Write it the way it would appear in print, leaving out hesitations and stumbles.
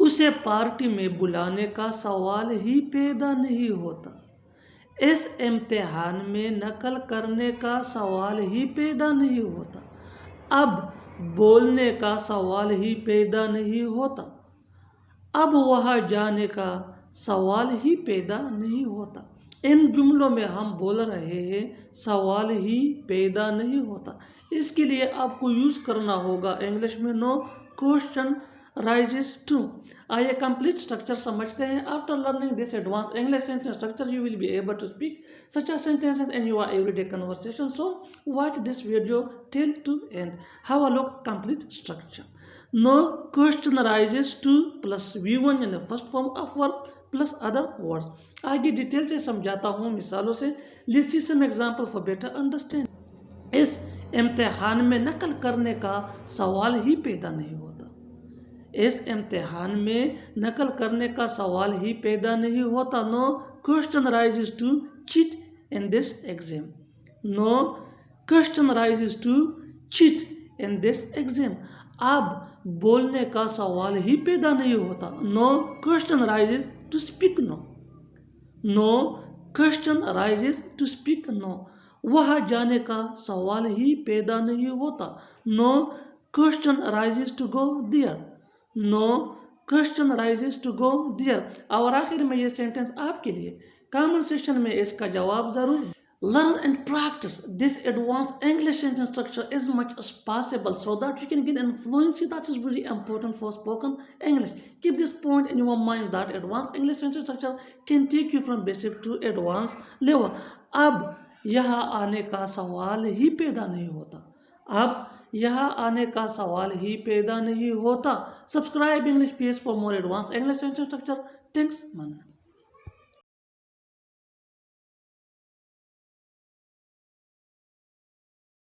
उसे पार्टी में बुलाने का सवाल ही पैदा नहीं होता। इस इम्तिहान में नकल करने का सवाल ही पैदा नहीं होता। अब बोलने का सवाल ही पैदा नहीं होता। अब वहाँ जाने का सवाल ही पैदा नहीं होता। इन जुमलों में हम बोल रहे हैं सवाल ही पैदा नहीं होता। इसके लिए आपको यूज़ करना होगा इंग्लिश में नो क्वेश्चन राइजेस टू। आइए कंप्लीट स्ट्रक्चर समझते हैं। After learning this advance English sentence structure you will be able to speak such a sentences in your everyday conversation. So watch this video till to end. Have a look complete structure. No question arises to plus V1 in the first form of verb plus other words. आगे detail से समझाता हूँ मिसालों से। Let's see some example for better understanding. इस इम्तिहान में नकल करने का सवाल ही पैदा नहीं होता। इस इम्तिहान में नकल करने का सवाल ही पैदा नहीं होता। No question rises to cheat in this exam. No question rises to cheat in this exam. अब बोलने का सवाल ही पैदा नहीं होता। No question rises to speak no. No question rises to speak no. वहाँ जाने का सवाल ही पैदा नहीं होता। No question rises to go there. No question rises to go there. और आखिर में ये सेंटेंस आपके लिए कमेंट सेक्शन में इसका जवाब जरूर। Learn and practice this advanced English sentence structure as much as possible so that you can gain fluency. That is very important for spoken English. Keep this point in your mind that advanced English sentence structure can take you from basic to advanced level. अब यहाँ आने का सवाल ही पैदा नहीं होता। अब यहाँ आने का सवाल ही पैदा नहीं होता। Subscribe English PS for more advanced English sentence structure. Thanks, man.